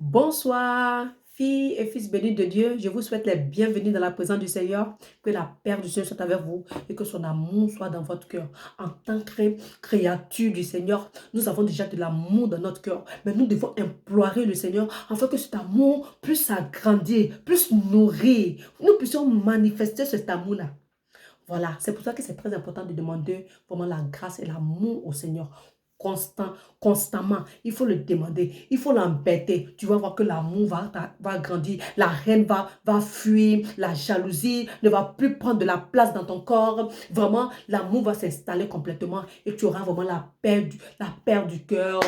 Bonsoir, filles et fils bénis de Dieu. Je vous souhaite les bienvenus dans la présence du Seigneur. Que la paix du Seigneur soit avec vous et que son amour soit dans votre cœur. En tant que créature du Seigneur, nous avons déjà de l'amour dans notre cœur. Mais nous devons implorer le Seigneur afin que cet amour puisse s'agrandir, puisse nourrir. Nous puissions manifester cet amour-là. Voilà, c'est pour ça que c'est très important de demander vraiment la grâce et l'amour au Seigneur. Constamment, il faut le demander, il faut l'embêter. Tu vas voir que l'amour va grandir, la haine va fuir, la jalousie ne va plus prendre de la place dans ton corps. Vraiment, l'amour va s'installer complètement et tu auras vraiment la paix du cœur.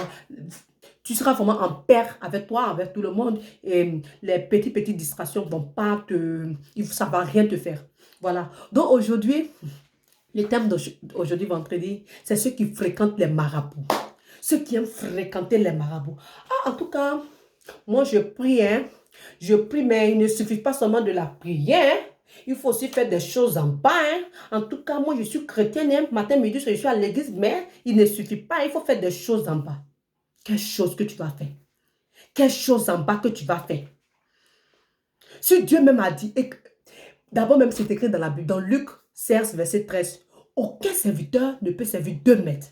Tu seras vraiment en paix avec toi, avec tout le monde. Et les petites distractions vont pas ça va rien te faire. Voilà. Donc aujourd'hui, le thème d'aujourd'hui, vendredi, c'est ceux qui fréquentent les marabouts. Ceux qui aiment fréquenter les marabouts. Ah, en tout cas, moi je prie, hein. Je prie, mais il ne suffit pas seulement de la prière. Il faut aussi faire des choses en bas, hein. En tout cas, moi je suis chrétienne, hein. Matin, midi, je suis à l'église, mais il ne suffit pas. Il faut faire des choses en bas. Quelle chose que tu vas faire? Quelle chose en bas que tu vas faire? Si Dieu même a dit, d'abord même c'est écrit dans la Bible, dans Luc 16, verset 13, aucun serviteur ne peut servir deux maîtres.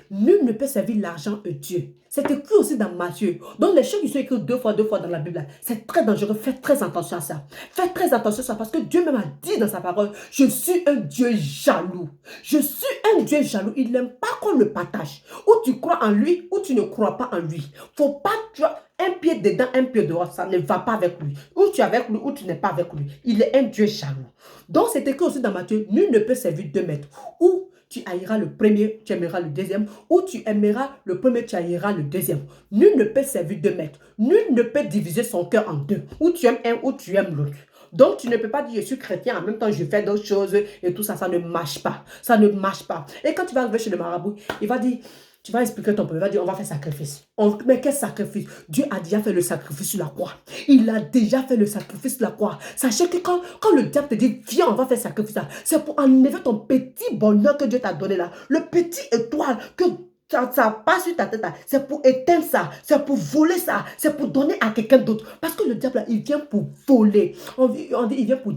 Nul ne peut servir l'argent et Dieu. C'est écrit aussi dans Matthieu. Donc les choses qui sont écrites deux fois dans la Bible, c'est très dangereux. Faites très attention à ça. Faites très attention à ça parce que Dieu même a dit dans sa parole, je suis un Dieu jaloux. Je suis un Dieu jaloux. Il n'aime pas qu'on le partage. Ou tu crois en lui, ou tu ne crois pas en lui. Faut pas, tu vois, un pied dedans, un pied dehors. Ça ne va pas avec lui. Ou tu es avec lui, ou tu n'es pas avec lui. Il est un Dieu jaloux. Donc c'est écrit aussi dans Matthieu, nul ne peut servir deux maîtres. Ou tu haïras le premier, tu aimeras le deuxième, ou tu aimeras le premier, tu haïras le deuxième. Nul ne peut servir deux maîtres. Nul ne peut diviser son cœur en deux. Ou tu aimes un, ou tu aimes l'autre. Donc, tu ne peux pas dire, je suis chrétien, en même temps, je fais d'autres choses et tout ça, ça ne marche pas. Ça ne marche pas. Et quand tu vas arriver chez le marabout, il va dire, tu vas expliquer ton problème, il va dire, on va faire sacrifice. Mais quel sacrifice? Dieu a déjà fait le sacrifice sur la croix. Il a déjà fait le sacrifice sur la croix. Sachez que quand le diable te dit, viens, on va faire sacrifice, c'est pour enlever ton petit bonheur que Dieu t'a donné là. Le petit étoile que ça passe sur ta tête, c'est pour éteindre ça, c'est pour voler ça, c'est pour donner à quelqu'un d'autre. Parce que le diable, il vient pour voler. On dit, il vient pour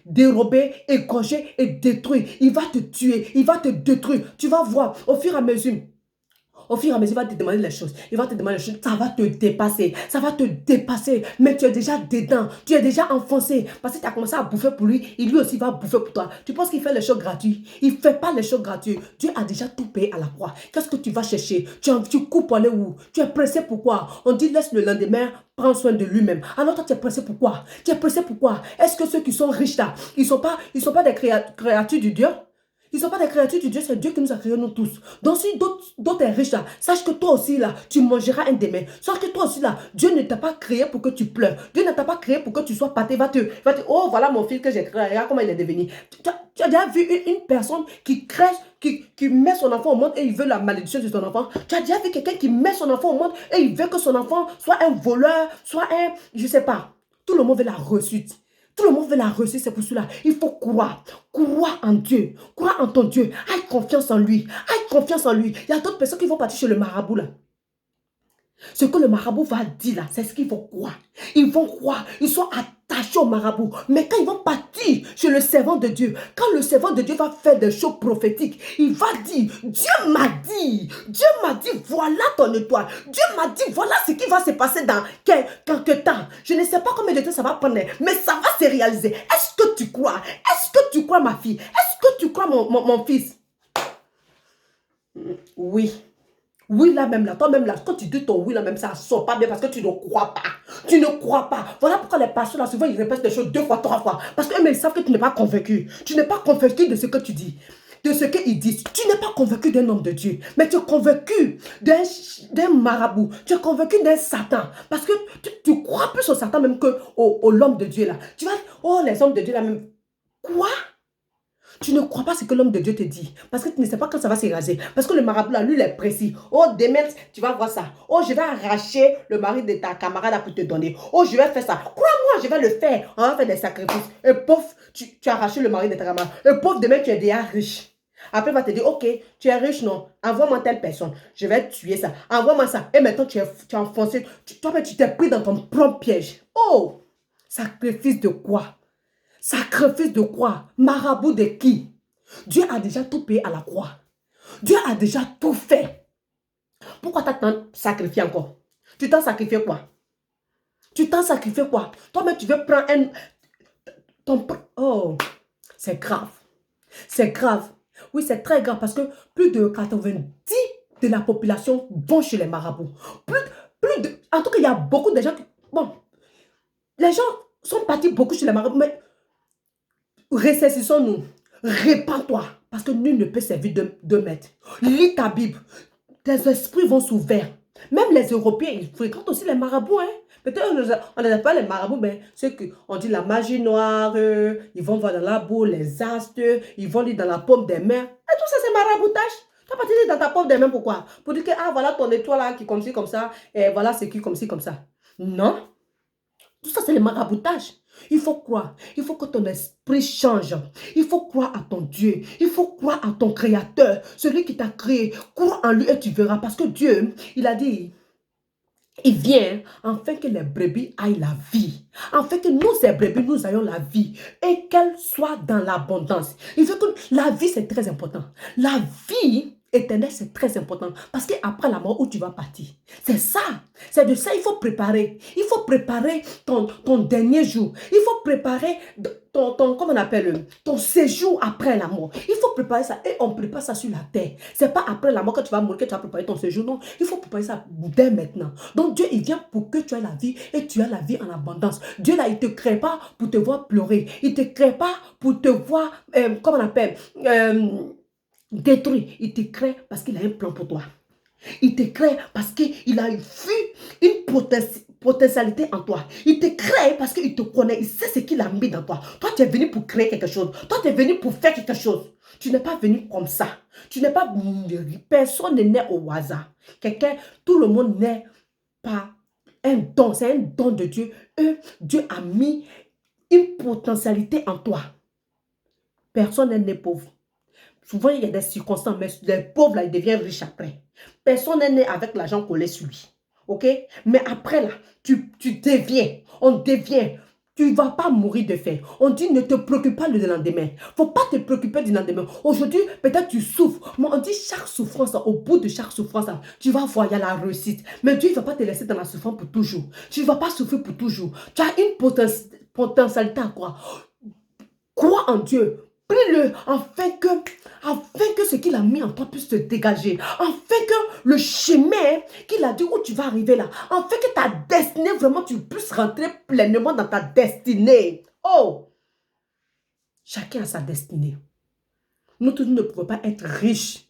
dérober, égorger et détruire. Il va te tuer, il va te détruire. Tu vas voir au fur et à mesure. Au fur et à mesure, il va te demander les choses. Il va te demander les choses. Ça va te dépasser. Ça va te dépasser. Mais tu es déjà dedans. Tu es déjà enfoncé. Parce que tu as commencé à bouffer pour lui. Et lui aussi va bouffer pour toi. Tu penses qu'il fait les choses gratuites? Il ne fait pas les choses gratuites. Dieu a déjà tout payé à la croix. Qu'est-ce que tu vas chercher? Tu coupes pour aller où? Tu es pressé pourquoi? On dit laisse le lendemain prendre soin de lui-même. Alors toi, tu es pressé pourquoi? Tu es pressé pourquoi? Est-ce que ceux qui sont riches là, ils sont pas des créatures du Dieu? Ils ne sont pas des créatures de Dieu, c'est Dieu qui nous a créés nous tous. Donc si d'autres est riche là, sache que toi aussi là, tu mangeras un demain. Sache que toi aussi là, Dieu ne t'a pas créé pour que tu pleures. Dieu ne t'a pas créé pour que tu sois pâté. Oh voilà mon fils que j'ai créé, regarde comment il est devenu. Tu as déjà vu une personne qui crèche, qui met son enfant au monde et il veut la malédiction de son enfant. Tu as déjà vu quelqu'un qui met son enfant au monde et il veut que son enfant soit un voleur, soit un, je ne sais pas. Tout le monde veut la réussite. Tout le monde veut la réussite, c'est pour cela. Il faut croire. Crois en Dieu. Crois en ton Dieu. Aie confiance en lui. Aie confiance en lui. Il y a d'autres personnes qui vont partir chez le marabout là. Ce que le marabout va dire là, c'est ce qu'ils vont croire. Ils vont croire. Ils sont attachés au marabout. Mais quand ils vont partir chez le servant de Dieu, quand le servant de Dieu va faire des choses prophétiques, il va dire, Dieu m'a dit, voilà ton étoile. Dieu m'a dit, voilà ce qui va se passer dans quelques temps. Je ne sais pas combien de temps ça va prendre, mais ça va se réaliser. Est-ce que tu crois? Est-ce que tu crois ma fille? Est-ce que tu crois mon fils? Oui. Oui, là même, là, toi-même, là, quand tu dis ton oui, là même, ça ne sort pas bien parce que tu ne crois pas. Tu ne crois pas. Voilà pourquoi les pasteurs, là, souvent, ils répètent des choses deux fois, trois fois. Parce qu'eux, ils savent que tu n'es pas convaincu. Tu n'es pas convaincu de ce que tu dis, de ce qu'ils disent. Tu n'es pas convaincu d'un homme de Dieu, mais tu es convaincu d'un marabout. Tu es convaincu d'un Satan. Parce que tu crois plus au Satan même qu'au l'homme de Dieu, là. Tu vas, oh, les hommes de Dieu, là, même. Quoi? Tu ne crois pas ce que l'homme de Dieu te dit. Parce que tu ne sais pas quand ça va s'éraser. Parce que le marabout, là, lui, il est précis. Oh, demain, tu vas voir ça. Oh, je vais arracher le mari de ta camarade là pour te donner. Oh, je vais faire ça. Crois-moi, je vais le faire. On va faire des sacrifices. Et pauvre, tu as arraché le mari de ta camarade. Et pauvre, demain, tu es déjà riche. Après, il va te dire, ok, tu es riche, non? Envoie-moi telle personne. Je vais tuer ça. Envoie-moi ça. Et maintenant, tu es enfoncé. Toi, tu t'es pris dans ton propre piège. Oh! Sacrifice de quoi? Sacrifice de quoi? Marabout de qui? Dieu a déjà tout payé à la croix. Dieu a déjà tout fait. Pourquoi tu as tant sacrifié encore? Tu t'en sacrifié quoi? Tu t'en sacrifié quoi? Toi-même, tu veux prendre un... Oh, c'est grave. C'est grave. Oui, c'est très grave parce que plus de 90 de la population vont chez les marabouts. En tout cas, il y a beaucoup de gens qui... Bon, les gens sont partis beaucoup chez les marabouts, mais ressaisissons-nous. Répands-toi parce que nul ne peut servir de maître. Lis ta Bible. Tes esprits vont s'ouvrir. Même les Européens, ils fréquentent aussi les marabouts. Hein? Peut-être on n'appelle pas les marabouts, mais ceux qu'on dit la magie noire, ils vont voir dans la boue, les astres, ils vont lire dans la paume des mains. Et tout ça, c'est maraboutage. Tu as pas dit dans ta paume des mains, pourquoi? Pour dire que, ah, voilà ton étoile là, qui comme ci, comme ça, et voilà c'est qui comme ci, comme ça. Non. Tout ça, c'est le maraboutage. Il faut croire. Il faut que ton esprit change. Il faut croire à ton Dieu. Il faut croire à ton Créateur. Celui qui t'a créé. Crois en lui et tu verras. Parce que Dieu, il a dit, il vient afin que les brebis aillent la vie. Afin que nous, ces brebis, nous ayons la vie. Et qu'elle soit dans l'abondance. Il veut que la vie, c'est très important. La vie éternelle, c'est très important. Parce qu'après la mort, où tu vas partir. C'est ça. C'est de ça qu'il faut préparer. Il faut préparer ton dernier jour. Il faut préparer comment on appelle, ton séjour après la mort. Il faut préparer ça. Et on prépare ça sur la terre. C'est pas après la mort que tu vas mourir que tu vas préparer ton séjour. Non, il faut préparer ça dès maintenant. Donc Dieu, il vient pour que tu aies la vie et tu as la vie en abondance. Dieu là, il ne te crée pas pour te voir pleurer. Il ne te crée pas pour te voir, comment on appelle, détruit. Il te crée parce qu'il a un plan pour toi. Il te crée parce qu'il a vu une potentialité en toi. Il te crée parce qu'il te connaît. Il sait ce qu'il a mis dans toi. Toi, tu es venu pour créer quelque chose. Toi, tu es venu pour faire quelque chose. Tu n'es pas venu comme ça. Tu n'es pas... Personne n'est né au hasard. Tout le monde n'est pas un don. C'est un don de Dieu. Dieu a mis une potentialité en toi. Personne n'est né pauvre. Souvent, il y a des circonstances, mais les pauvres, là, ils deviennent riches après. Personne n'est né avec l'argent collé sur lui. OK? Mais après, là, tu deviens. On devient. Tu ne vas pas mourir de faim. On dit ne te préoccupe pas du lendemain. Il ne faut pas te préoccuper du lendemain. Aujourd'hui, peut-être tu souffres. Mais on dit chaque souffrance, au bout de chaque souffrance, tu vas voir, il y a la réussite. Mais Dieu ne va pas te laisser dans la souffrance pour toujours. Tu ne vas pas souffrir pour toujours. Tu as une potentialité à croire. Crois en Dieu. Prie-le afin que ce qu'il a mis en toi puisse se dégager. Afin que le chemin qu'il a dit où tu vas arriver là. Afin que ta destinée, vraiment, tu puisses rentrer pleinement dans ta destinée. Oh! Chacun a sa destinée. Nous tous ne pouvons pas être riches,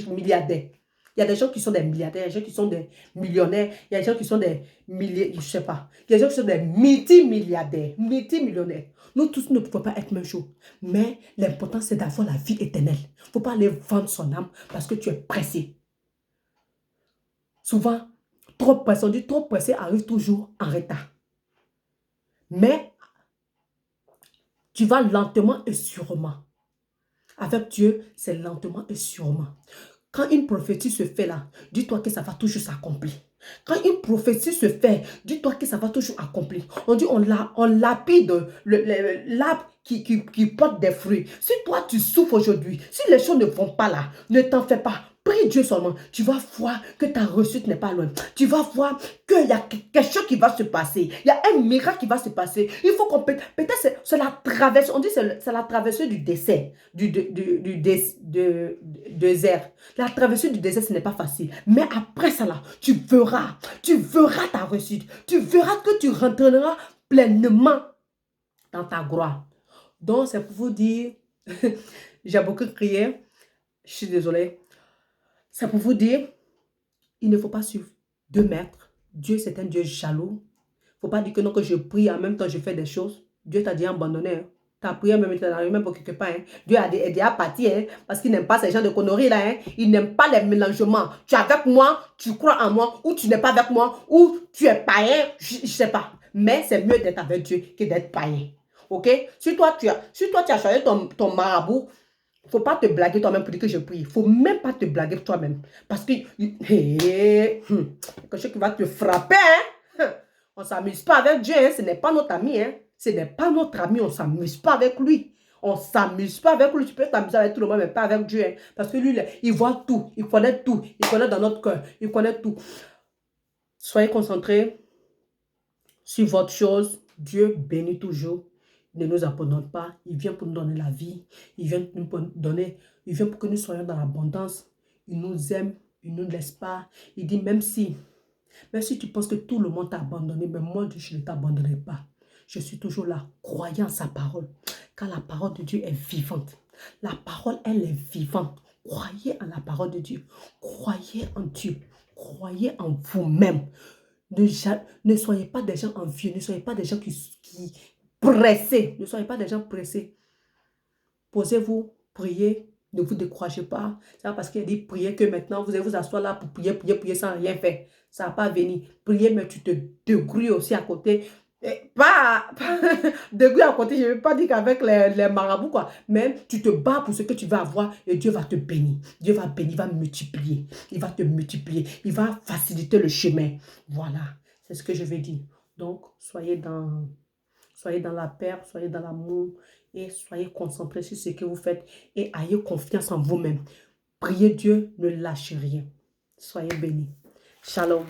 milliardaires. Il y a des gens qui sont des milliardaires, il y a des gens qui sont des millionnaires, il y a des gens qui sont des milliers, je ne sais pas. Il y a des gens qui sont des multimilliardaires, multimillionnaires. Nous tous ne pouvons pas être même chose. Mais l'important, c'est d'avoir la vie éternelle. Il ne faut pas aller vendre son âme parce que tu es pressé. Souvent, trop pressé, on dit trop pressé arrive toujours en retard. Mais tu vas lentement et sûrement. Avec Dieu, c'est lentement et sûrement. Quand une prophétie se fait là, dis-toi que ça va toujours s'accomplir. Quand une prophétie se fait, dis-toi que ça va toujours accomplir. On dit on lapide l'arbre qui porte des fruits. Si toi tu souffres aujourd'hui, si les choses ne vont pas là, ne t'en fais pas. Prie Dieu seulement. Tu vas voir que ta réussite n'est pas loin. Tu vas voir qu'il y a quelque chose qui va se passer. Il y a un miracle qui va se passer. Il faut qu'on peut-être c'est la traversée. On dit c'est la traversée du désert. Du désert. La traversée du désert, ce n'est pas facile. Mais après ça là, tu verras ta réussite. Tu verras que tu rentreras pleinement dans ta gloire. Donc, c'est pour vous dire, j'ai beaucoup crié. Je suis désolée. C'est pour vous dire, il ne faut pas suivre deux maîtres. Dieu, c'est un Dieu jaloux. Il ne faut pas dire que non, que je prie, en même temps je fais des choses. Dieu t'a dit abandonner. Hein. Ta prière même, tu n'arrives même pas quelque part. Hein. Dieu a déjà parti, hein, parce qu'il n'aime pas ces gens de conneries là. Hein. Il n'aime pas les mélangements. Tu es avec moi, tu crois en moi, ou tu n'es pas avec moi, ou tu es païen, je ne sais pas. Mais c'est mieux d'être avec Dieu que d'être païen. Ok? Si toi, tu as choisi ton marabout, Il ne faut pas te blaguer toi-même pour dire que je prie. Il ne faut même pas te blaguer toi-même. Parce que quelque chose qui va te frapper. Hein? On ne s'amuse pas avec Dieu. Hein? Ce n'est pas notre ami. Hein? Ce n'est pas notre ami. On ne s'amuse pas avec lui. On ne s'amuse pas avec lui. Tu peux t'amuser avec tout le monde, mais pas avec Dieu. Hein? Parce que lui, il voit tout. Il connaît tout. Il connaît dans notre cœur. Il connaît tout. Soyez concentrés sur votre chose. Dieu bénit toujours. Il ne nous abandonne pas. Il vient pour nous donner la vie. Il vient pour nous donner. Il vient pour que nous soyons dans l'abondance. Il nous aime. Il ne nous laisse pas. Il dit même si tu penses que tout le monde t'a abandonné, mais moi je ne t'abandonnerai pas. Je suis toujours là. Croyez en sa parole. Car la parole de Dieu est vivante. La parole, elle est vivante. Croyez en la parole de Dieu. Croyez en Dieu. Croyez en vous-même. Ne soyez pas des gens envieux. Ne soyez pas des gens qui pressés. Ne soyez pas des gens pressés. Posez-vous, priez. Ne vous découragez pas. C'est pas parce qu'il dit prier que maintenant vous allez vous asseoir là pour prier, prier, prier sans rien faire. Ça ne va pas venir. Prier, mais tu te dégrouilles aussi à côté. Pas dégrouille à côté, je ne veux pas dire qu'avec les marabouts, quoi. Mais tu te bats pour ce que tu vas avoir et Dieu va te bénir. Dieu va bénir, il va multiplier. Il va te multiplier. Il va faciliter le chemin. Voilà, c'est ce que je veux dire. Donc, soyez dans la paix, soyez dans l'amour et soyez concentrés sur ce que vous faites et ayez confiance en vous-même. Priez Dieu, ne lâchez rien. Soyez bénis. Shalom.